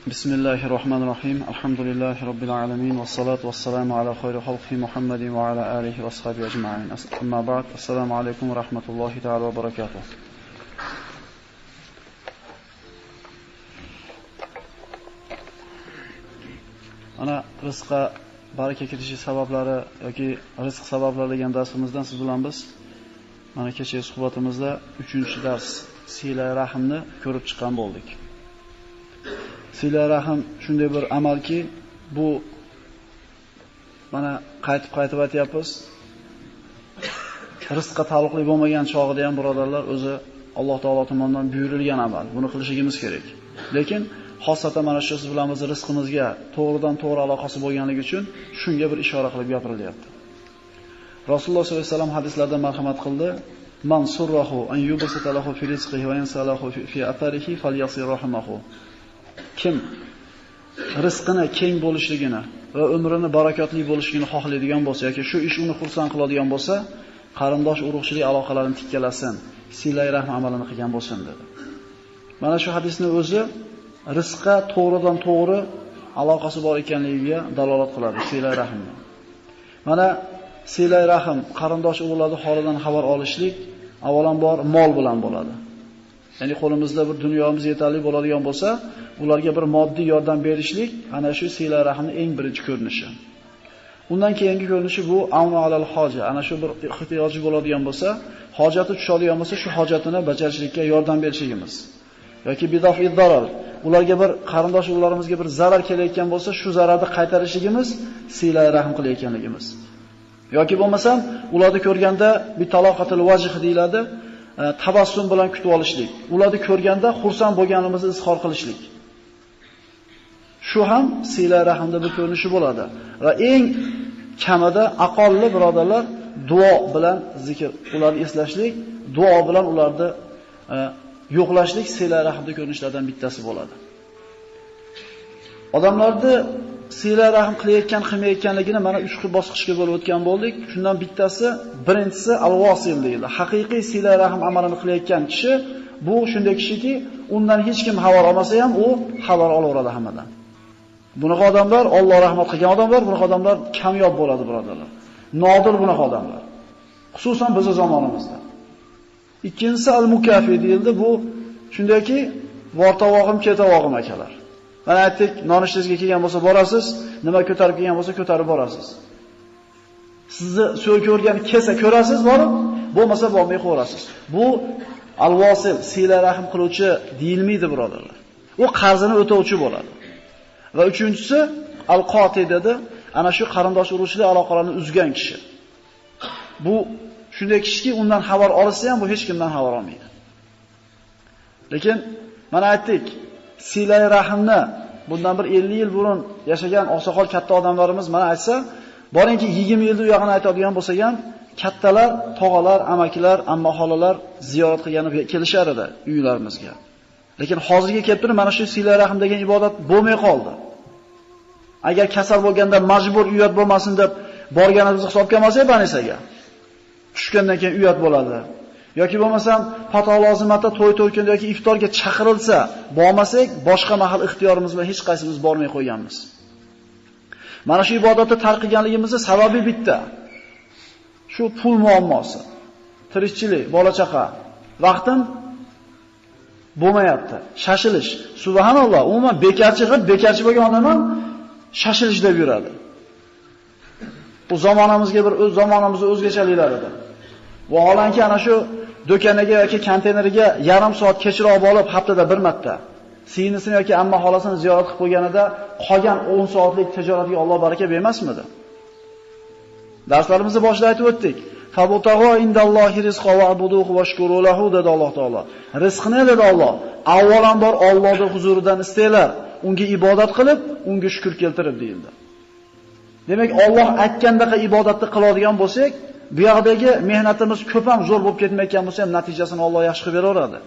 Bismillahirrahmanirrahim. Alhamdulillahi robbil alamin was salatu wassalamu ala khayri xalqi Muhammadin va ala alihi va sahbihi ajma'in. Amma ba'd. Assalomu alaykum va rahmatullohi ta'ala va barakatuh. Ana rizqqa baraka kirishi sabablari yoki rizq sabablari degan darsimizdan siz bilan biz mana kechagi suhbatimizda 3-dars sila rahimni ko'rib chiqqan bo'ldik. Sila rahim shunday bir amalki, bu mana qaytib aytyapmiz. Rizqqa taalluqli bo'lmagan chog'ida ham birodarlar o'zi Alloh taolo tomonidan buyurilgan amal. Buni qilishimiz kerak. Lekin xosatan mana shu siz bilan biz rizqimizga to'g'ridan-to'g'ri aloqasi bo'lganligi uchun shunga bir ishora qilib gapirilyapti. Rasululloh sollallohu alayhi vasallam hadislarda marhamat qildi: "Man surrahu an yubsita lahu fi rizqihi va yansalahu fi atharihi falyasir rahimahu." Kim rizqini keng bo'lishligini va umrini barakotli bo'lishligini xohlaydigan bo'lsa yoki shu ish uni xursand qiladigan bo'lsa, qarindosh urug'chilik aloqalarini tikkalasin, silay rahm amalini qilgan bo'lsin dedi. Mana shu hadisning o'zi rizqqa to'g'ridan to'g'ri aloqasi bor ekanligiga dalolat qiladi silay rahmni. Mana silay rahm qarindosh urug'larning holidan xabar olishlik avvalambor mol bilan bo'ladi. Ya'ni qo'limizda bir dunyomiz yetarli bo'ladigan bo'lsa, ularga bir moddiy yordam berishlik ana shu sila rahmning eng birinchi ko'rinishi. Undan keyingi ko'rinishi bu avnu alal hoja, ana shu bir ehtiyoji bo'ladigan bo'lsa, hojati tushadigan bo'lsa, shu hojatini bajarishlikka yordam berishimiz. Yoki bidafi darar, ularga bir qarindosh urug'larimizga bir zarar kelayotgan bo'lsa, shu zararni qaytarishimiz sila rahm qilayotganligimiz. Yoki bo'lmasam, ularni ko'rganda bir taloqatul vajh deyiladi. Tabassum bilan kutib olishlik. Ularni ko'rganda xursand bo'lganimizni izhor qilishlik. Shu ham sila rahmda bir ko'rinishi bo'ladi. Va eng kamida aqolli birodarlar duo bilan zikr, ularni eslashlik, duo bilan ularni yo'qlashlik sila rahmda ko'rinishlardan bittasi bo'ladi. Odamlarni sila rahm qilayotgan, qilmayotganligini mana 3 xil bosqichga bo'lib o'tgan bo'ldik. Shundan bittasi, birinchisi al-vosil deyiladi. Haqiqiy sila rahm amalini qilayotgan kishi bu shunday kishiki, undan hech kim xabar olmasa ham u xabar olaveradi hammadan. Bunaqa odamlar, Alloh rahmat qilgan odamlar, bunaqa odamlar kamyob bo'ladi birodarlar. Nodir bunaqa odamlar. Xususan bizning zamonimizda. Ikkinchisi al-mukafi deyildi. Bu shundayki, vortavog'im, ketavog'im akalar. Mana aytdik, nonushtangizga kelgan bo'lsa borasiz, nima ko'tarib kelgan bo'lsa ko'tarib borasiz. Sizni so'yga o'rgan kelsa ko'rasiz borib, bo'lmasa bormay qo'yasiz. Bu al-vosil, sila rahm qiluvchi deyilmaydi birodarlar. U qarzini o'tovchi bo'ladi. Va uchinchisi al-qoti dedi, ana shu qarindosh urug'chilik aloqalarini uzgan kishi. Bu shunday kishiki, undan xabar olsa ham bu hech kimdan xabar olmaydi. Lekin mana aytdik, silay rahmni bundan bir 50 yil burun yashagan oqsoqol katta odamlarimiz mana aytsa, boringki 20 yilda u yog'ini aytadigan bo'lsa ham, kattalar, tog'alar, amakilar, amma xolalar ziyorat qilgani kelishar edi uylarimizga. Lekin hozirga kelib turib mana shu silay rahm degan ibodat bo'lmay qoldi. Agar kasal bo'lganda majbur uyat bo'lmasin deb borganimizni hisobga olmasak, banisaga tushgandan keyin uyat bo'ladi. Yoki bo'lmasam pato lozimatda to'y kunda yoki iftorga chaqirilsa, bormasak, boshqa mahal ixtiyorimiz bilan hech qaysimiz bormay qo'yganmiz. Mana shu ibodatni tark qilganligimizning sababi bitta. Shu pul muammosi. Tirikchilik, bola chaqa, vaqtim bo'lmayapti. Shashilish. Subhanalloh, umuman bekarchi bo'lgan odam ham shashilish deb yuradi. Bu zamonamizga bir o'z zamonamizning o'zgachaliklar edi. Vaholanki ana shu do'kaniga yoki konteyneriga yarim soat kechroq olib, haftada bir marta singlisini yoki amma xolasini ziyorat qilib qo'yganida qolgan 10 soatlik tijoratiga Alloh baraka bermasmidi? Darslarimizda boshida aytib o'tdik. Fabutagho indallohi rizqo va abuduhu vashkuru lahu dedi Alloh taolo. Rizqni dedi Alloh, avvalambor Allohning huzuridan istanglar, unga ibodat qilib, unga shukr keltirib deyildi. Demak, Alloh aytgandaqa ibodatni qiladigan bo'lsak, bu yoqdagi mehnatimiz ko'p ham zo'r bo'lib ketmayotgan bo'lsa ham natijasini Alloh yaxshi qilib beraveradi.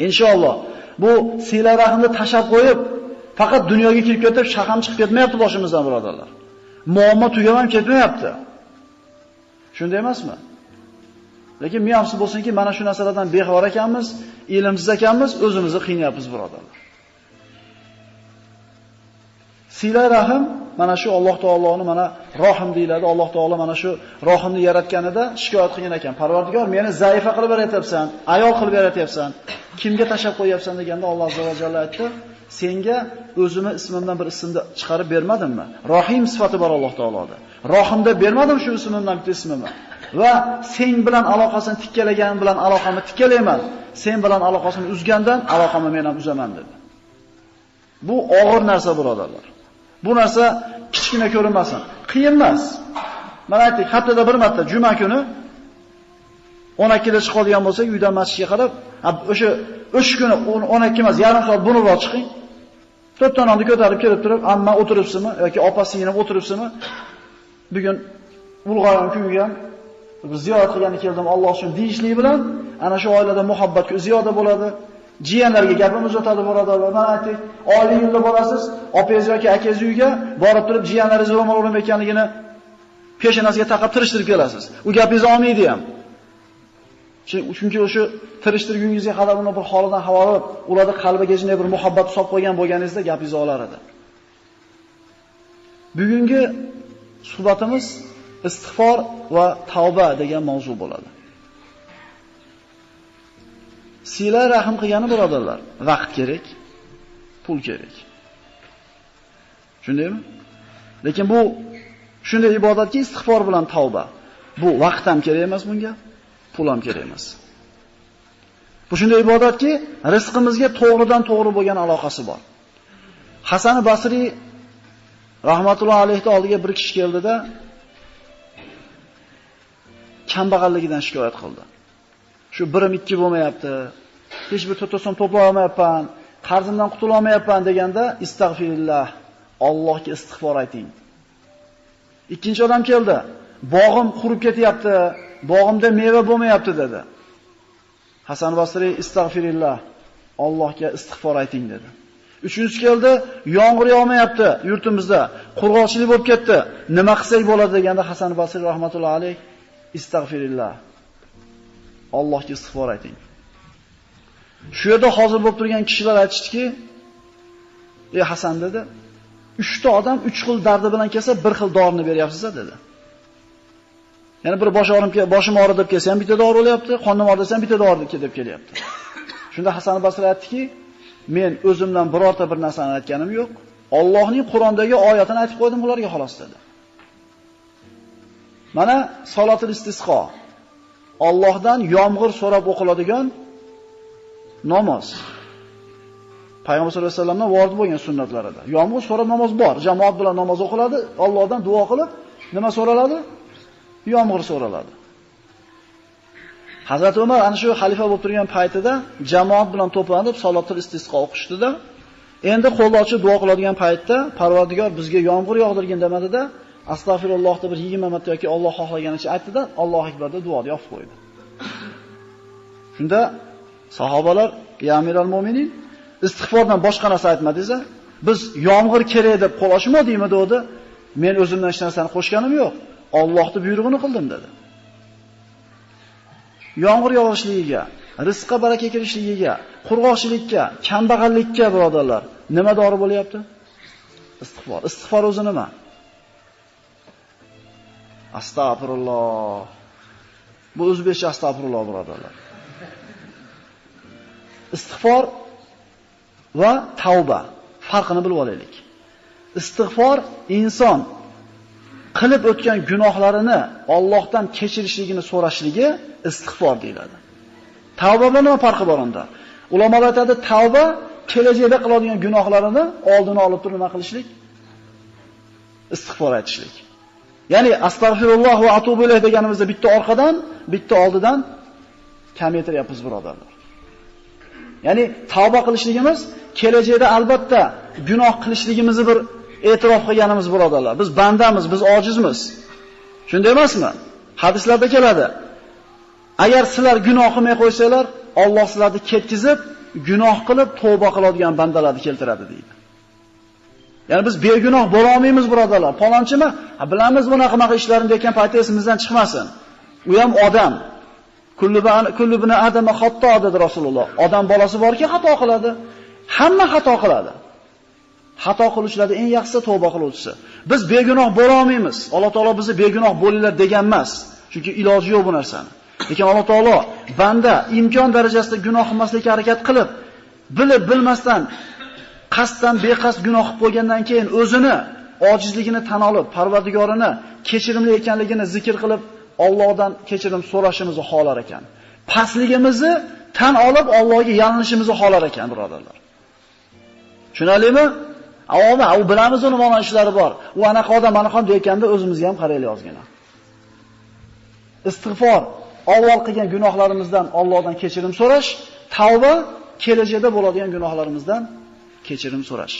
Inshaalloh. Bu sila rahmni tashab qo'yib, faqat dunyoga kirib ketib, shaqam chiqib ketmayapti boshimizdan birodarlar. Muammo tugab ham ketmayapti. Shunday emasmi? Lekin miyamsiz bo'lsinki, mana shu narsalardan bexabar ekanmiz, ilmsiz ekanmiz, o'zimizni qiynayapmiz birodarlar. Sila rahim mana shu Alloh taoloni mana Rohim deyiladi. Alloh taolo mana shu Rohimni yaratganida shikoyat qilgan ekan. Parvardigor, meni zaifa qilib yaratyapsan, ayol qilib yaratyapsan. Kimga tashab qo'yapsan deganda Alloh azza va jalla aytdi: "Senga o'zimni ismimdan bir ismni chiqarib bermadimmi? Rohim sifati bor Alloh taoloda. Rohimda bermadim shu ismimdan bitta ismimni. Va sen bilan aloqasini tikkalagan bilan aloqamni tikkalayman. Sen bilan aloqasini uzgandan aloqamni men ham uzaman" dedi. Bu og'ir narsa birodarlar. Bu narsa kichkina ko'rinmasin. Qiyin emas. Mana aytdik, haftada bir marta juma kuni 12 da chiqadigan bo'lsak, uydan masjidga qarab, o'sha kuni 12 emas, yarim soat burunroq chiqing. To'rttononni ko'tarib kelib turib, amma o'tiribsizmi yoki opasi yana o'tiribsizmi? Bugun ulg'aygan kuygan, bir ziyorat qilgani keldim Alloh uchun deyishlik bilan ana shu oilada muhabbat ziyoda bo'ladi. Jiyanlarga gapimiz o'tadi birodarlar. Mana aytdik, oila yilda borasiz, opangiz yoki akangiz uyga borib turib jiyanlaringiz ro'mol o'rnab ekanligini peshonasiga taqib tirishtirib kelasiz. U gapingizni olmaydi ham. Chunki o'sha tirishtirguningizga qadar uni bir holidan xabar ularda qalbiga jinday bir muhabbat solib qo'ygan bo'lganingizda gapingizni olar edi. Bugungi suhbatimiz istig'for va tavba degan mavzu bo'ladi. Sila rahim qilgani birodarlar, vaqt kerak, pul kerak. Shundaymi? Lekin bu shunday ibodatki istig'for bilan tavba. Bu vaqt ham kerak emas bunga, pul ham kerak emas. Bu shunday ibodatki rizqimizga to'g'ridan to'g'ri bo'lgan aloqasi bor. Hasan Basriy rahmatullohi alayhi oldiga bir kishi keldida kambag'alligidan shikoyat qildi. Shu birim 2 bo'lmayapti. Hech bir to'to'som to'play olmayapman, qarzimdan qutula olmayapman deganda istag'firillah, Allohga istig'for ayting. Ikkinchi odam keldi. Bog'im qurib ketyapti, bog'imda meva bo'lmayapti dedi. Hasan Basriy istag'firillah, Allohga istig'for ayting dedi. Uchinchisi keldi, yomg'ir yog'mayapti yurtimizda, qurg'oqchilik bo'lib ketdi. Nima qilsak bo'ladi deganda Hasan Basriy rahmatullohi alayh istag'firillah, Allohga istig'for ayting. Shu yerda hozir bo'lib turgan kishilar aytishdiki, "Ey Hasan" dedi, 3 ta odam 3 xil dardi bilan kelsa, bir xil dorini beryapsiz dedi. Ya'ni bir boshim og'ridi deb kelsa ham bitta dori olyapti, qonim og'risa ham bitta dori deb kelyapti. Shunda Hasan Basriy aytdiki, "Men o'zimdan birorta bir narsani aytganim yo'q. Allohning Qur'ondagi oyatini aytib qo'ydim ularga xolos" dedi. Mana salotul istisqo. Allohdan yomg'ir so'rab o'qiladigan namoz. Payg'ambar sollallohu alayhi vasallamdan vorid bo'lgan sunnatlarida. Yomg'ir so'rab namoz bor. Jamoat bilan namoz o'qiladi, Allohdan duo qilib, nima so'raladi? Yomg'ir so'raladi. Hazrat Umar ana shu xalifa bo'lib turgan paytida jamoat bilan to'planib salotul istisqo o'qishdida, endi qo'lni ochib duo qiladigan paytda Parvardigor bizga yomg'ir yog'dirgin demadida, astag'firulloh deb 20 marta yoki Alloh xohlaganicha aytdi-da, Alloh akbar deb duoni yopib qo'ydi. Shunda sahobalar, "Ya amiral mu'minin, istig'fordan boshqa narsa aytmadingiz-a? Biz yomg'ir kerak deb qo'l ochmadikmi?" dedi. "Men o'zimdan hech narsani qo'shganim yo'q. Allohning buyrug'ini qildim" dedi. Yomg'ir yog'ishligiga, rizqqa baraka kirishligiga, qurg'oqchilikka, kambag'allikka birodarlar, nima dori bo'lyapti? Istig'for. Istig'for o'zi nima? Astagfirulloh. Bu o'zbekcha astagfirulloh birodarlar. Istig'for va tavba farqini bilib olaylik. Istig'for inson qilib o'tgan gunohlarini Allohdan kechirishligini so'rashligi istig'for deyiladi. Tavba bilan nima farqi bor unda? Ulamolar aytadi, tavba kelajakda qiladigan gunohlarini oldini olib turib nima qilishlik? Istig'for aytishlik. Ya'ni astagfirulloh va atubu ilayh deganimizda bitta orqadan, bitta oldidan kamaytiryapmiz birodarlar. Ya'ni tavba qilishligimiz kelajakda albatta gunoh qilishligimizni bir e'tirof qilganimiz birodarlar. Biz bandamiz, biz ojizmiz. Shunday emasmi? Hadislarda keladi. Agar sizlar gunoh qilmay qo'ysanglar, Alloh sizlarni ketkizib, gunoh qilib tavba qiladigan bandalarni keltiradi deydi. Ya'ni biz begunoh bo'la olmaymiz birodarlar. Palonchimi? Bilamiz bunaqa ishlarni degan paytda esimizdan chiqmasin. U ham odam. Kullu bani adama xato dedi Rasululloh. Odam bolasi borki xato qiladi. Hamma xato qiladi. Xato qiluvchilarda eng yaxshisi tavba qiluvchisi. Biz begunoh bo'la olmaymiz. Alloh taolo bizni begunoh bo'linglar degan emas. Chunki iloji yo'q bu narsani. Lekin Alloh taolo banda imkon darajasida gunoh qilmaslikka harakat qilib, bilib bilmasdan qasddan beqasd gunoh qilib qo'ygandan keyin o'zini ojizligini tan olib, Parvardigorini kechirimli ekanligini zikr qilib, Allohdan kechirim so'rashimizni xohlar ekan. Pastligimizni tan olib, Allohga yalinishimizni xohlar ekan, birodarlar. Tushunarlimi? U bilamiz uni mana ishlari bor. U anaqa odam, anaqa deyotganda o'zimizga ham qaraylik ozgina. Istig'for, avval qilgan gunohlarimizdan Allohdan kechirim so'rash, tavba, kelajakda bo'ladigan gunohlarimizdan kechirim so'rash.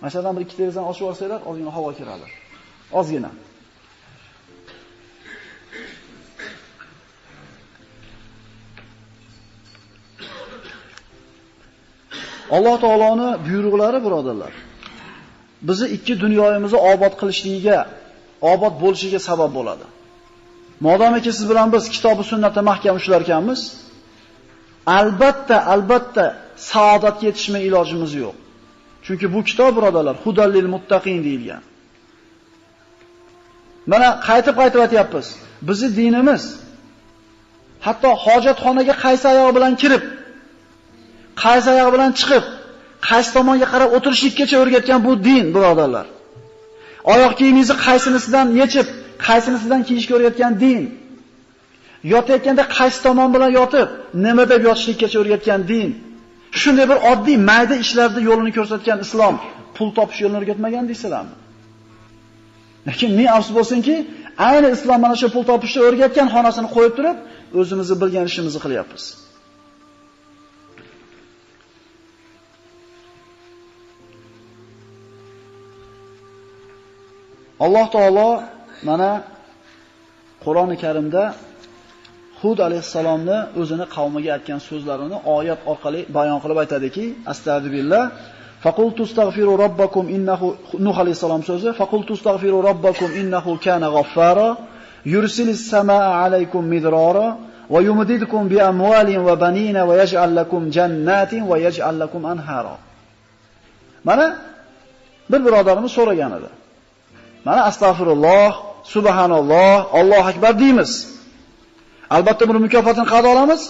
Masalan, bir ikki derazani ochib olsanglar, ozgina havo kiradi. Ozgina. Alloh taoloning buyruqlari, birodarlar, bizni ikki dunyoyimizni obod qilishligiga, obod bo'lishiga sabab bo'ladi. Modomiki siz bilan biz kitobi sunnatda mahkam ushlar ekanmiz, albatta saodatga yetishmay ilojimiz yo'q. Chunki bu kitob, birodarlar, hudallil muttaqin deyilgan. Mana qaytib aytyapmiz. Bizning dinimiz hatto hojatxonaga qaysi oyoq bilan kirib, qaysi oyoq bilan chiqib, qaysi tomonga qarab o'tirishlikkacha o'rgatgan bu din, birodarlar. Oyoq kiyimingizni qaysinisidan yechib, qaysinisidan kiyishga o'rgatgan din. Yotayotganda qaysi tomon bilan yotib, nima deb yotishlikkacha o'rgatgan din. Shunday bir oddiy mayda ishlarda yo'lini ko'rsatgan islom, pul topish yo'lini o'rgatmagan deysizlarmi? Lekin men afsus bo'lsinki, ayni islom mana shu pul topishni o'rgatgan xonasini qo'yib turib, o'zimizni bilgan ishimizni qilyapmiz. Alloh taolo mana Qur'oni Karimda Hud alayhisalomni o'zini qavmiga aytgan so'zlarini oyat orqali bayon qilib aytadiki, astagfirullah, faqultu astaghfiru robbakum innahu, Nuh alayhisalom so'zi, faqultu astaghfiru robbakum innahu kana ghaffara yursilis samaa alaykum midrara va yumdidkum bi amwalin va banina va yaj'al lakum jannatin va yaj'al lakum anhara. Mana bir birodarimiz so'ragan edi. Mana astagfirulloh, subhanalloh, Allohu akbar deymiz. Albatta buni mukofotini qayerda olamiz?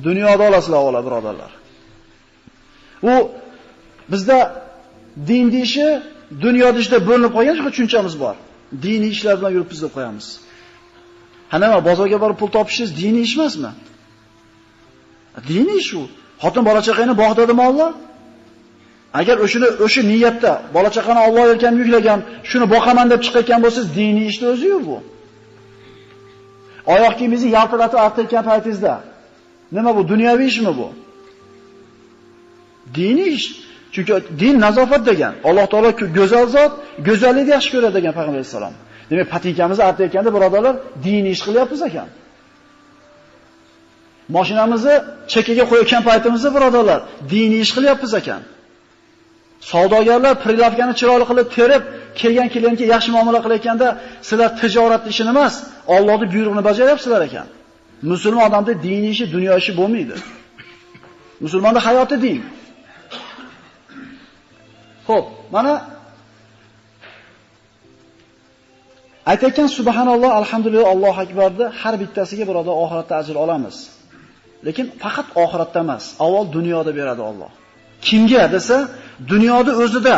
Dunyoda olasizlar, avvalo birodarlar. U bizda din ishi, dunyoda ishda bo'linib qolgan tushunchamiz bor. Diniy ishlar bilan yuribmiz deb qo'yamiz. Nima, bozorga borib pul topishingiz diniy ish emasmi? Diniy ish u. Xotin bola chaqani bog'dadimi Alloh? Agar o'sha niyatda bola chaqani Alloh erkan yuklagan, shuni boqaman deb chiqayotgan bo'lsangiz, diniy ishni o'zi-yu bu. Oyoq kiyimingizni yaltiratib artayotgan paytingizda nima bu, dunyoviy ishmi bu? Diniy ish. Chunki din nazofat degan. Alloh taolo go'zal zot, go'zallikni yaxshi ko'radi degan payg'ambar vasallam. Demak, patinkamizni artayotganda birodarlar, diniy ish qilyapmiz ekan. Mashinamizni chekkaga qo'yayotgan paytimizda birodarlar, diniy ish qilyapmiz ekan. Savdogarlar prilavkani chiroyli qilib terib, kelgan klientga yaxshi muomala qilayotganda, sizlar tijorat ishini emas, Allohning buyrug'ini bajaryapsizlar ekan. Musulmon odamda diniy ishi, dunyo ishi bo'lmaydi. Musulmonda hayoti din. Xo'p, mana aytayotgan subhanalloh, alhamdulillah, Allohu akbarni har bittasiga birodar oxiratda ajr olamiz. Lekin faqat oxiratda emas, avval dunyoda beradi Alloh. Kimga desa, dunyoda o'zida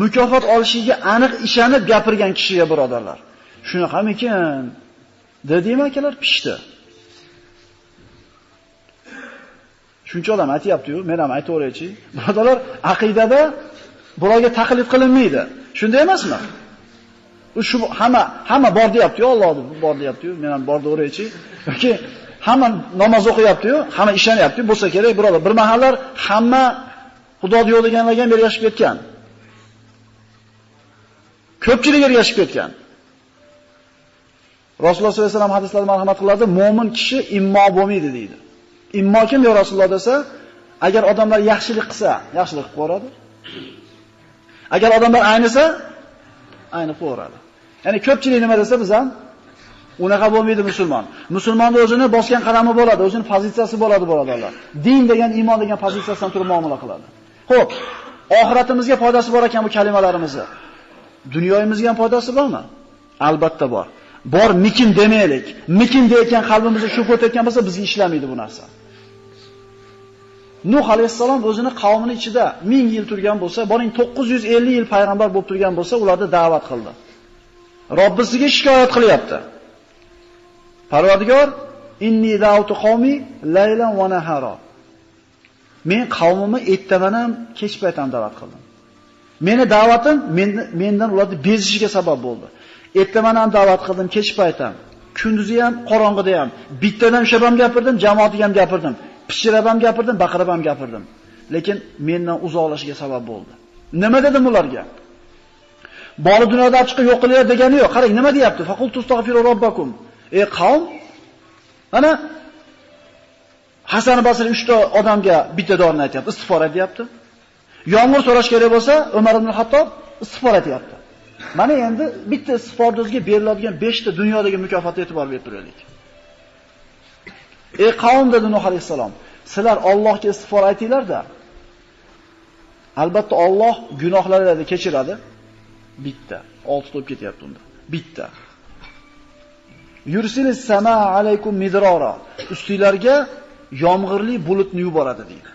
mukofot olishiga aniq ishonib gapirgan kishiga, birodarlar. Shunaqamikin? Dedimi akalar, pishdi. Shuncha odam aytayapti-yu, men ham aytaveraychi. Birodarlar, aqidada bularga taqlid qilinmaydi. Shunday emasmi? Shu hamma bor deyapti-yu, Alloh bor deyapti-yu, men ham bor deyveraychi. Yoki hamma namoz o'qiyapti-yu, hamma ishonyapti, bo'lsa kerak, birodar. Bir mahallar hamma Xudo yo'q deganlarga ham ergashib ketgan. Ko'pchilik ergashib ketgan. Rasululloh sollallohu alayhi vasallam hadislarda marhamat qiladi, mo'min kishi immo bo'lmaydi deydi. Immo kim yo Rasululloh desa, agar odamlar yaxshilik qilsa, yaxshilik qilib qo'yadi. Agar odamlar aynisa, aynib qo'yadi. Ya'ni ko'pchilik nima desa biz ham unaqa bo'lmaydi musulmon. Musulmonda o'zini bosgan qadami bo'ladi, o'zining pozitsiyasi bo'ladi, birodarlar. Din degan, iymon degan pozitsiyasidan turib muomala qiladi. Xo'p, Oxiratimizga foydasi bor ekan bu kalimalarimizni. Dunyoyimizga ham foydasi bormi? Albatta bor. Bor mikin demaylik. Mikin deyotgan qalbimizda shu o'tayotgan bo'lsa, bizga ishlamaydi bu narsa. Nuh alayhissalom o'zini qavmining ichida 1000 yil turgan bo'lsa, boring 950 yil payg'ambar bo'lib turgan bo'lsa, ularni da'vat qildi. Robbisiga shikoyat qilyapti. Parvardigor, inni da'utu qawmi laylan va nahara. Men qavmimni ertaman ham, kech payt ham da'vat qildim. Meni da'vatim mendan ularni bezishiga sabab bo'ldi. Ertaman ham da'vat qildim, kech payt ham, kunduzi ham, qorong'ida ham. Bittadan ushlab ham gapirdim, jamoatiga ham gapirdim. Pishirib ham gapirdim, baqirib ham gapirdim. Lekin mendan uzoqlashiga sabab bo'ldi. Nima dedim ularga? Boli dunyoda chiqib yo'q qilinglar degani yo'q. Qarang, nima deyapti? Faqul tustagfiru robbakum. Ey qavm, ana Hasan Basri 3 ta odamga bitta dorini aytayapti, istig'for aytayapti. Yomg'ir so'rash kerak bo'lsa, Umar ibn Hattob istig'for aytayapti. Mana endi bitta istig'forni o'ziga beriladigan 5 ta dunyodagi mukofotga e'tibor berib turaylik. Ey qavm, dedi Nuh alayhisalom, sizlar Allohga istig'for aytinglar-da. Albatta Alloh gunohlarni kechiradi. Bitta, 6 to'p ketyapti unda. Bitta. Yursilis samaa alaykum midrara. Ustinglarga yomg'irli bulutni yuboradi deydi.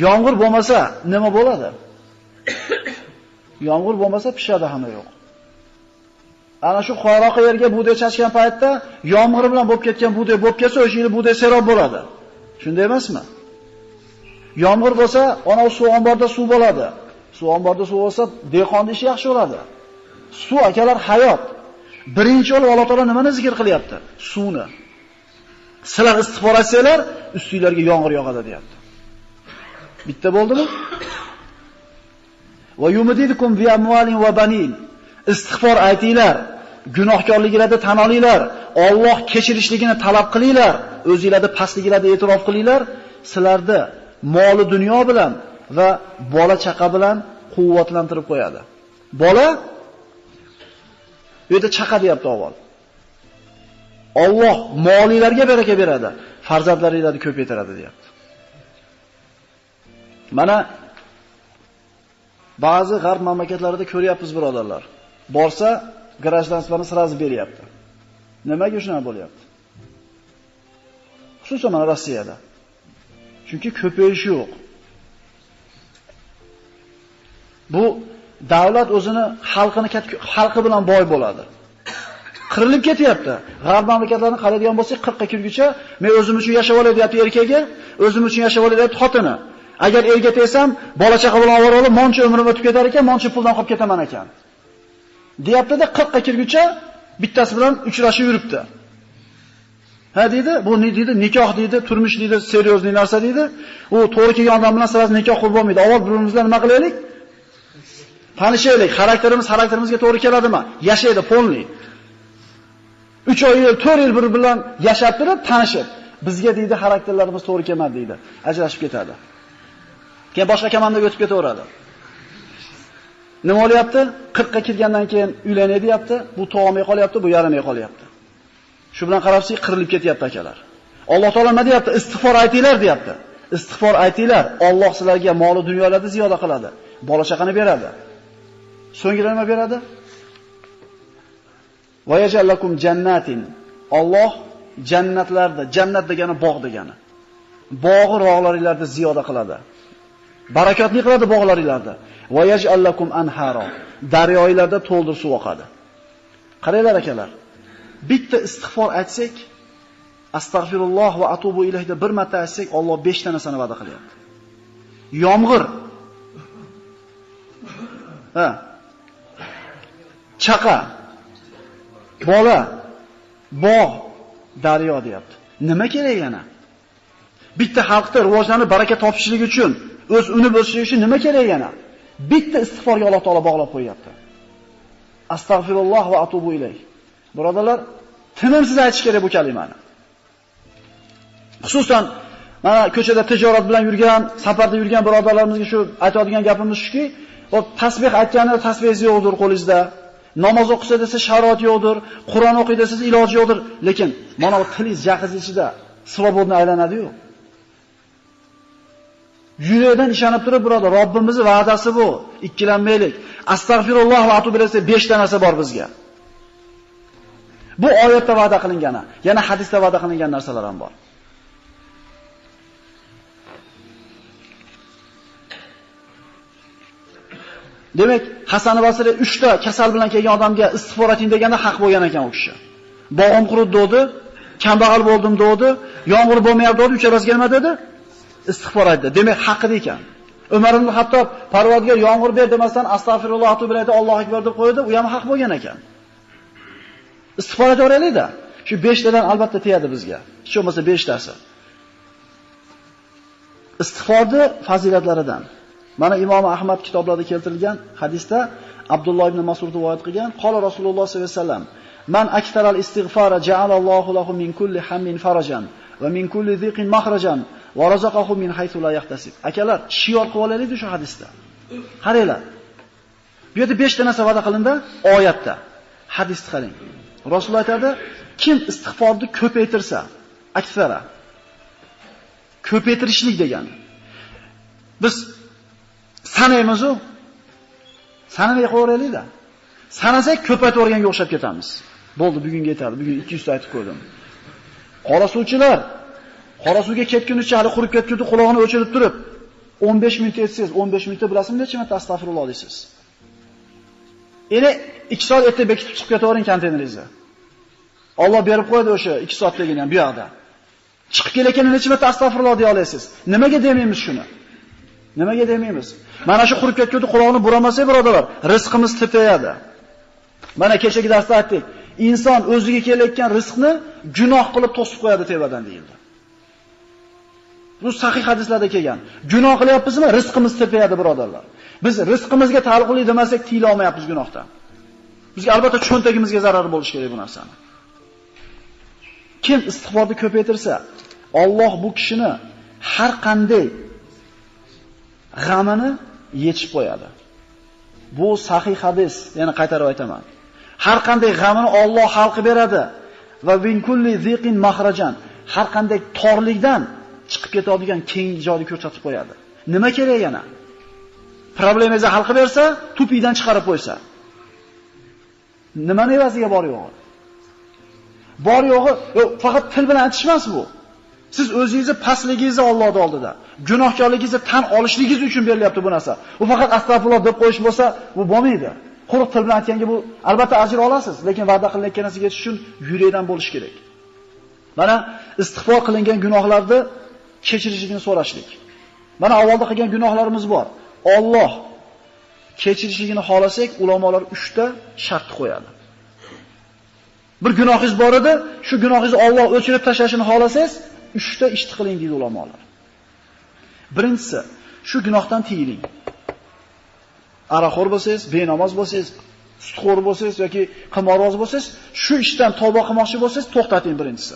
Yomg'ir bo'lmasa nima bo'ladi? Yomg'ir bo'lmasa pishadi hamma yo'q. Ana shu qoyroqi yerga bug'doy chashgan paytda yomg'ir bilan bo'lib ketgan bug'doy bo'lib ketsa, o'sha yil bug'doy serob bo'ladi. Shunday emasmi? Yomg'ir bo'lsa, ana suv omborda suv bo'ladi. Suv omborda suv bo'lsa, dehqonning ishi yaxshi bo'ladi. Suv akalar hayot. Birinchi yo'l Alloh taolo nimani zikr qilyapti? Suvni. Sizlar istig'for etsanglar, ustinglarga yomg'ir yog'adi deyapti. Bitta bo'ldimi? Va yumdidukum bi amwalin va banin. Istig'for aytinglar, gunohkorliginglarni tan olinglar, Alloh kechirishligini talab qilinglar, o'zingizlarni pastligingizni e'tirof qilinglar, sizlarni moli dunyo bilan va bola chaqa bilan quvvatlantirib qo'yadi. Bola bu yerda chaqa deyapti avval. Alloh molinglarga baraka beradi, farzandlaringizni ko'paytiradi deyapti. Mana ba'zi g'arb mamlakatlarida ko'ryapmiz birodarlar. Borsa, grajdanstwani sразу beryapti. Nimaga shunaqa bo'lyapti? Xususan mana Rossiyada. Chunki ko'payish yo'q. Bu davlat o'zini xalqi bilan boy bo'ladi. Qirilib ketyapti. G'arb mamlakatlarini qaraydigan bo'lsak, 40 ga kirguncha men o'zim uchun yashab olay deyapti erkagi, o'zim uchun yashab olay deyapti xotini. Agar erga tegsam, bola chaqa bilan ovora olib, moncha umrim o'tib ketar ekan, moncha puldan qolib ketaman ekan. Deyapti-da, 40 ga kirguncha bittasi bilan uchrashib yuribdi. Ha deydi, bu ne deydi? Nikoh deydi, turmush deydi, seriozli narsa deydi. U to'g'ri kelgan odam bilan siz nikoh qilib bo'lmaydi. Avval bir-birimizdan nima qilaylik? Tanishaylik, xarakterimizga to'g'ri keladimi? Yashaydi, polni. 3 oy, 4 yil bir bilan yashab turib, tanishib, bizga deydi xarakterlarimiz to'g'ri kelmadi deydi. Ajrashib ketadi. Keyin boshqa komandaga o'tib ketaveradi. Nima bo'lyapti? 40 ga kirgandan keyin uylanay deyapti, bu to'g'may qolyapti, bu yaramay qolyapti. Shu bilan qarabsiz, qirilib ketyapti akalar. Alloh taolo nima deyapti? Istig'for aytinglar deyapti. Istig'for aytinglar, Alloh sizlarga mol dunyolarni ziyoda qiladi, bola chaqani beradi. So'ngra nima beradi? Va yajallakum jannatin. Alloh jannatlarda, jannat degani bog' degani. Bog'i rog'laringlarni ziyoda qiladi. Barakotli qiladi bog'laringlarda. Va yaj'allakum anhara. Daryolarda to'ldir suv oqadi. Qaranglar akalar. Bitta istig'for aytsak, astagfirulloh va atubu ilayhda bir marta aytsak, Alloh 5 ta narsani va'da qilyapti. Yomg'ir. Chaqa. Bola. Bog', daryo deyapti. Nima kerak yana? Bitta xalqda rivojlanib, baraka topishligi uchun, o'z unib o'sishligi uchun nima kerak yana? Bitta istig'forga Alloh taolo bog'lab qo'yapti. Astagfirulloh va atubu ilayh. Birodarlar, tinimsiz aytish kerak bu kalimani. Xususan, mana ko'chada tijorat bilan yurgan, safarda yurgan birodarlarimizga shu aytadigan gapimiz shuki, tasbih aytganida tasbihingiz yo'qdir qo'lingizda. Namoz o'qisa desa sharoit yo'qdir, Qur'on o'qiydi desa iloji yo'qdir, lekin mana bu tilingiz jahiz ichida svobodni aylanadi-yu. Yurakdan ishonib turib, birodar, Robbimizning va'dasi bu. Ikkilanmaylik. Astagfirulloh va atubu ilayhi 5 ta narsa bor bizga. Bu oyatda va'da qilingani, yana hadisda va'da qilingan narsalar ham bor. Demak, Hasan Basri 3 ta kasal bilan kelgan odamga istig'for eting deganda haq bo'lgan ekan u kishi. Bog'im qurib dedi, kambag'al bo'ldim dedi, yomg'ir bo'lmayapti dedi, ucharasiga nima dedi? Istig'for aytdi. Demak, haqida ekan. Umar ibn Hattob Parvardigor yomg'ir ber demasdan astagfirulloh atubu ilayhi Allohu akbar deb qo'ydi, u ham haq bo'lgan ekan. Istig'for aytaveraylik-da. Shu 5 tadan albatta tegadi bizga. Hech bo'lmasa 5 tasi. Istig'forning fazilatlaridan. Mana Imom Ahmad kitoblarida keltirilgan hadisda Abdulloh ibn Mas'ud rivoyat qilgan, qola Rasululloh sollallohu alayhi vasallam: "Man aktaral istig'fara ja'alallohu lahu min kulli hammin farajan va min kulli dhiqin makhrajan va razaqahu min haythu la yahtasib." Akalar, shior qilib olaylik shu hadisda. Qaranglar. Bu yerda 5 ta narsa va'da qilindi oyatda. Hadisni qarang. Rasululloh aytadi, kim istig'forni ko'paytirsa, aksara ko'paytirishlik degani. Biz sanaymiz-ku. Sanamay qo'yaylik-da. Sanasak ko'paytirganga o'xshab ketamiz. Bo'ldi, bugunga yetadi. Bugun 200 ta aytib qo'ydim. Qora suvchilar qora suvga ketgunicha hali qurib ketganda quloqni o'chirib turib 15 minut etsangiz, 15 minutda bilasizmi necha marta astagfirulloh deysiz. Endi 2 soat erta bekitib chiqib ketavering konteyneringizga. Alloh berib qo'ydi o'sha 2 soatligini ham bu yoqda. Chiqib kelayotganda necha marta astagfirulloh deya olasiz. Nimaga demaymiz shuni? Nimaga demaymiz? Mana shu qurib ketganda quloqni buramasak, birodarlar, rizqimiz tepayadi. Mana kechagi darsda aytdik. Inson o'ziga kelayotgan rizqni gunoh qilib to'sib qo'yadi tevadan deyildi. Bu sahih hadislarda kelgan. Gunoh qilyapmizmi? Rizqimiz tepayadi, birodarlar. Biz rizqimizga taalluqli demasak tiyila olmayapmiz gunohdan. Bizga albatta cho'ntagimizga zarar bo'lishi kerak bu narsani. Kim istig'forni ko'paytirsa, Alloh bu kishini har qanday g'amini yechib qo'yadi. Bu sahih hadis, yana qaytarib aytaman. Har qanday g'amini Alloh hal qilib beradi va min kulli ziqin mahrajan, har qanday torlikdan chiqib ketadigan keng joyni ko'rsatib qo'yadi. Nima kerak yana? Problemingizni hal qilib bersa, tupidan chiqarib qo'ysa. Nima evaziga bor yo'g'i? Bor yo'g'i, faqat til bilan aytish emas bu. Siz o'zingizni pastligingizni Allohning oldida, gunohkorligingizni tan olishligingiz uchun berilyapti bu narsa. U faqat astagfirulloh deb qo'yish bo'lsa, bu bo'lmaydi. Quruq til bilan aytganga bu albatta ajr olasiz, lekin va'da qilingan narsaga yetish uchun yurakdan bo'lish kerak. Mana istig'for qilingan gunohlarni kechirishligini so'rashlik. Mana avvalda qilgan gunohlarimiz bor. Alloh kechirishligini xolasak, ulamolar 3 ta shart qo'yadi. Bir gunohingiz bor edi, shu gunohingizni Alloh o'chirib tashlashini xolasangiz, 3 ta ish qiling deydi ulamolar. Birinchisi, shu gunohdan tiyiling. Araxo'r bo'lsangiz, benamoz bo'lsangiz, sutxo'r bo'lsangiz yoki qimorboz bo'lsangiz, shu ishdan tavba qilmoqchi bo'lsangiz, to'xtating birinchisi.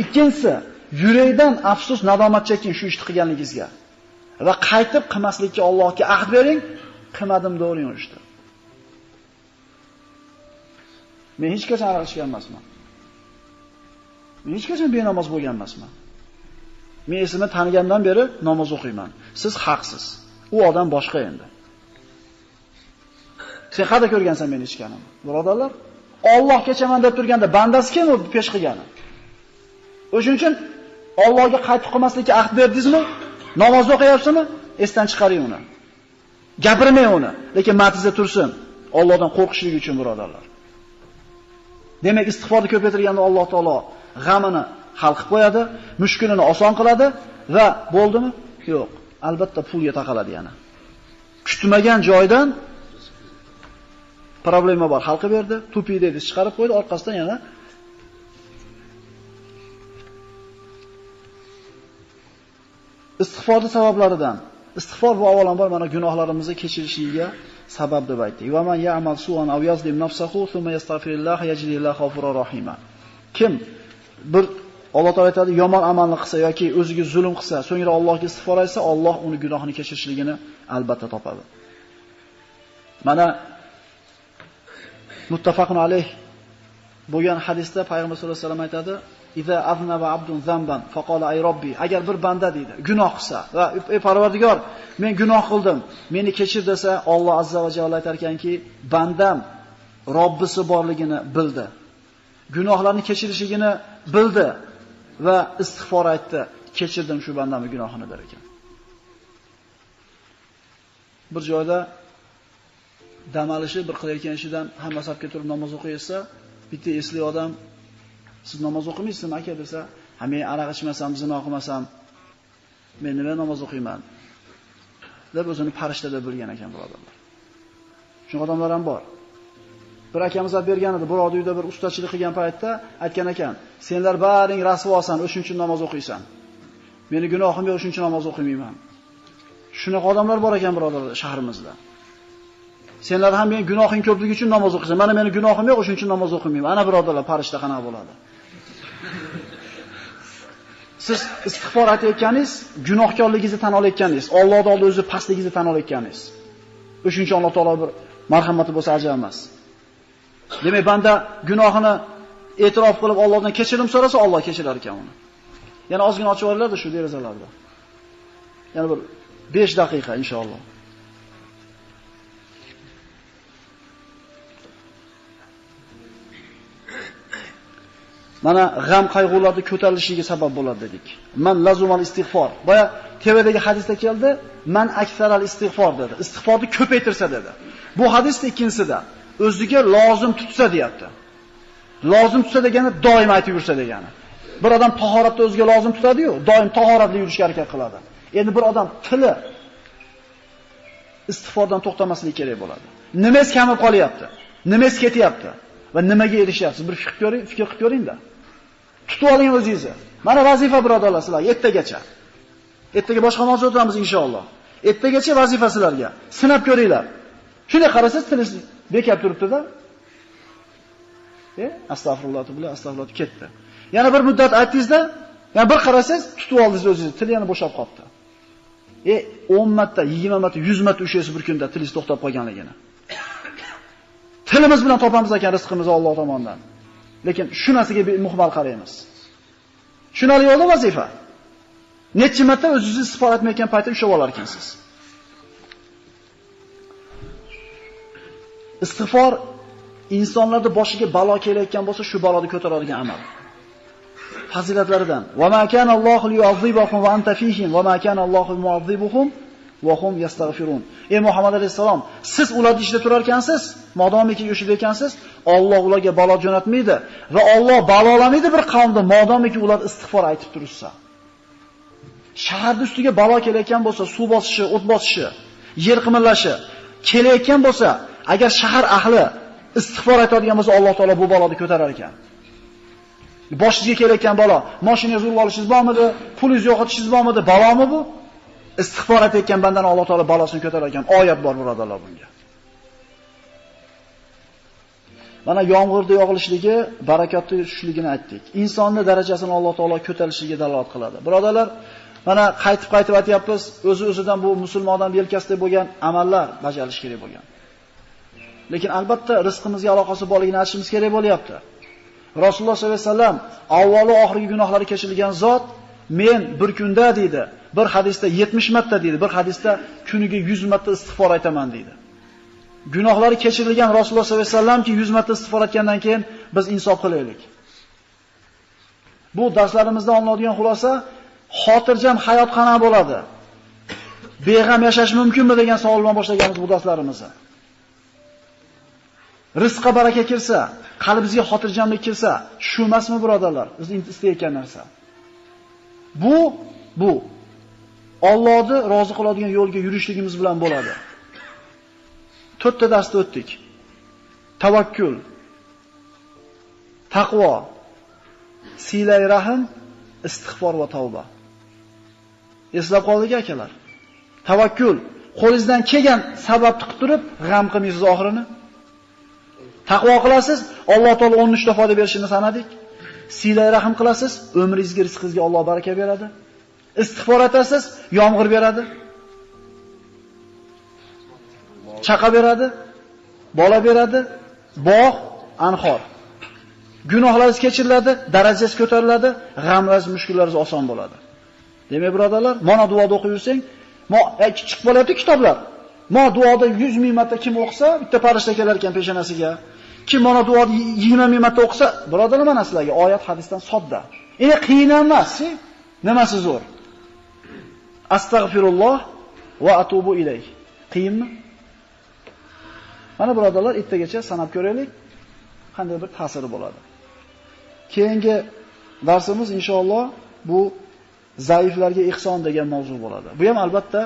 Ikkinchisi, yurakdan afsus, nadomat cheking shu ishni qilganligingizga. Va qaytib qilmaslikka Allohga ahd bering, qilmadim deb o'rishdi. Men hech qachon aralashgan emasman. Men hech qachon benamoz bo'lgan emasman. Men esimni tanigandan beri namoz o'qiyman. Siz haqsiz. U odam boshqa endi. Sen qayerda ko'rgansan meni ichganimni? Birodarlar, Alloh kechaman deb turganda bandasi kim u pesh qilgani? O'shuning uchun Allohga qaytib qilmaslikka ahd berdingizmi? Namoz o'qiyapsizmi? Esdan chiqaring uni. Gapirmang uni, lekin matizda tursin. Allohdan qo'rqishlik uchun, birodarlar. Demak, istig'forni ko'paytirganda Alloh taolo g'amini hal qilib qo'yadi, mushkulini oson qiladi va bo'ldimi? Yo'q, albatta pulga taqaladi yana. Kutmagan joydan problema bor, hal qilib berdi, tupiyda chiqarib qo'ydi, orqasidan yana istig'forning sabablaridan. Istig'for bu avvalambor mana gunohlarimizni kechirishiga sabab deb aytdik. Va man ya'mal su'an aw yazlim nafsahu thumma yastaghfirullah yajidillahu ghafurur rahima. Kim bir Alloh taolo aytadi, yomon amalni qilsa yoki o'ziga zulm qilsa, so'ngra Allohga istig'for etsa, Alloh uni gunohini kechirishligini albatta topadi. Mana muttafaqun alayh bo'lgan hadisda payg'ambar sollallohu alayhi vasallam aytadi, Iza aznaba abdun zamban faqala ay robbi, agar bir banda deydi gunoh qilsa va ey Parvardigor, men gunoh qildim, meni kechir desa, Alloh azza va jalla aytar ekanki, bandam Robbisi borligini bildi. Gunohlarni kechirishligini bildi va istig'for aytdi. Kechirdim shu bandamning gunohini der ekan. Bir joyda dam olishi bir qilayotgan ishidan hamma safga turib namoz o'qiysa, bitta esli odam siz namoz o'qimaysizmi aka desa, "Ha men aroq ichmasam, zino qilmasam, men nima namoz o'qiyman?" deb o'zini farishta deb bilgan ekan birodarlar. Shunaqa odamlar ham bor. Bir akamiz olib bergan edi, birovning uyida bir ustachilik qilgan paytda aytgan ekan, "Senlar baring rasvosan, o'shuning uchun namoz o'qiysan. Meni gunohim yo'q, o'shuning uchun namoz o'qimayman." Shunaqa odamlar bor ekan birodarlar shahrimizda. Senlar ham men gunohing ko'pligi uchun namoz o'qiysan. Mana meni gunohim yo'q, o'shuning uchun namoz o'qimayman. Ana birodarlar, farishta qanaqa bo'ladi? Siz istig'for aytayotganingiz, gunohkorligingizni tan olayotganingiz, Allohning oldida o'zi pastligingizni tan olayotganingiz. O'shuning uchun Alloh taolo bir marhamati bo'lsa ajab emas. Demak, banda gunohini e'tirof qilib Allohdan kechirim so'rasa, Alloh kechirar ekan uni. Yana ozgina ochib yuboringlar shu derazalarda. Yana bir 5 daqiqa inshaalloh. Mana g'am qayg'ularning ko'tarilishiga sabab bo'ladi dedik. Man lazumal istig'for. Boya tevadagi hadisda keldi, man aksaral istig'for dedi. Istig'forni ko'paytirsa dedi. Bu hadisda ikkinchisida o'ziga lozim tutsa deyapti. Lozim tutsa degani doim aytib yursa degani. Bir odam tahoratda o'ziga lozim tutadi-yu, doim tahoratli yurishga harakat qiladi. Endi bir odam tili istig'fordan to'xtamasligi kerak bo'ladi. Nimas kamib qolyapti? Nimas ketyapti? Va nimaga erishyapsiz? Bir fikr qilib ko'ring-da. Tutib oling o'zingizni. Mana vazifa birodarlar sizlarga ertagacha. Ertaga boshqa mavzu o'tamiz inshaalloh. Ertagacha vazifa sizlarga. Sinab ko'ringlar. Shunday qarasangiz tilingiz bekab turibdi-da. Astag'firulloh ketdi. Yana bir muddat aytdingizda, yana bir qarasangiz tutib oldingiz o'zingizni, til yana bo'shab qoldi. 10 marta, 20 marta, 100 marta ushlaysiz bir kunda tilingiz to'xtab qolganligini. Tilimiz bilan topamiz ekan rizqimizni Alloh tomonidan. Lekin shu narsaga muhmal qaraymiz. Tushunali yo'lda vazifa. Necha marta o'zingizni isbot etmayotgan paytda ushlab olar ekansiz. Istig'for insonlarda boshiga balo kelayotgan bo'lsa, shu baloni ko'taradigan amal. Fazilatlaridan. Va ma kana Allohu liyu'azzibuhum va anta fihim va ma kana Allohu mu'azzibuhum va hum yastaghfirun. Ey Muhammad alayhisalom, siz ularning ichida turar ekansiz, modomiki yo'shida ekansiz, Alloh ularga balo jo'natmaydi va Alloh balolamaydi bir qavmda, modomiki ular istig'for aytib tursa. Shaharning ustiga balo kelayotgan bo'lsa, suv bosishi, o't bosishi, yer qimirlashi kelayotgan bo'lsa, agar shahar ahli istig'for aytadigan bo'lsa, Alloh taolo bu baloni ko'tarar ekan. Boshingizga kelayotgan balo, mashinangizni urib olishingiz bormidi, pulingizni yo'qotishingiz bormidi, balomi bu? Istig'for etayotgan bandani Alloh taolo balosini ko'tarar ekan. Oyat bor birodarlar bunga. Mana yomg'irda yog'ilishligi, barakatli tushishligini aytdik. Insonning darajasini Alloh taolo ko'tarilishiga dalolat qiladi. Birodarlar, mana qaytib aytyapmiz, o'zi-o'zidan bu musulmon odam yelkasida bo'lgan amallar bajarish kerak bo'lgan. Lekin albatta rizqimizga aloqasi borligini aytishimiz kerak bo'lyapti. Rasululloh sollallohu alayhi vasallam avvalo oxirgi gunohlari kechirilgan zot men bir kunda deydi, bir hadisda 70 marta deydi, bir hadisda kuniga 100 marta istig'for aytaman deydi. Gunohlari kechirilgan Rasululloh sollallohu alayhi vasallamki 100 marta istig'for aytgandan keyin biz insof qilaylik. Bu darslarimizda olinadigan xulosa, xotirjam hayot qanaqa bo'ladi? Beg'am yashash mumkinmi degan savol bilan boshlaganmiz bu darslarimizni. Rizqqa baraka kirsa, qalbimizga xotirjamlik kirsa, shu emasmi birodarlar? Biz istayotgan narsa. Bu Allohni rozi qiladigan yo'lga yurishligimiz bilan bo'ladi. 4 ta darsda o'tdik. Tavakkul, taqvo, silay rahim, istig'for va tavba. Eslab qoldik akalar. Tavakkul, qo'lingizdan kelgan sababni qilib turib, g'am qilmaysiz oxirini. Taqvo qilasiz, Alloh taolo 13 ta foyda berishini sanadik. Silay rahim qilasiz, umringizga, rizqingizga Alloh baraka beradi. Istig'for etasiz, yomg'ir beradi. Chaqa beradi, bola beradi, bog', anhor. Gunohlaringiz kechiriladi, darajangiz ko'tariladi, g'amlaringiz, mushkullaringiz oson bo'ladi. Demak, birodarlar, mana duoda o'qib yursang, chiqib qolyapti kitoblar. Duoda 100 ming marta kim o'qisa, bitta farishta kelar ekan peshonasiga. Kim mana duoda 20 ming marta o'qisa, birodarlar, mana sizlarga oyat hadisdan sodda. Qiyin emas, nimasi zo'r? Astagfirulloh va atubu ilayh. Qiyinmi? Mana birodarlar, ertagacha sanab ko'raylik, qanday bir ta'siri bo'ladi. Keyingi darsimiz inshaalloh bu zaiflarga ihson degan mavzu bo'ladi. Bu ham albatta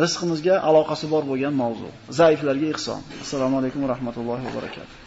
rizqimizga aloqasi bor bo'lgan mavzu. Zaiflarga ihson. Assalomu alaykum va rahmatullohi va barakatuh.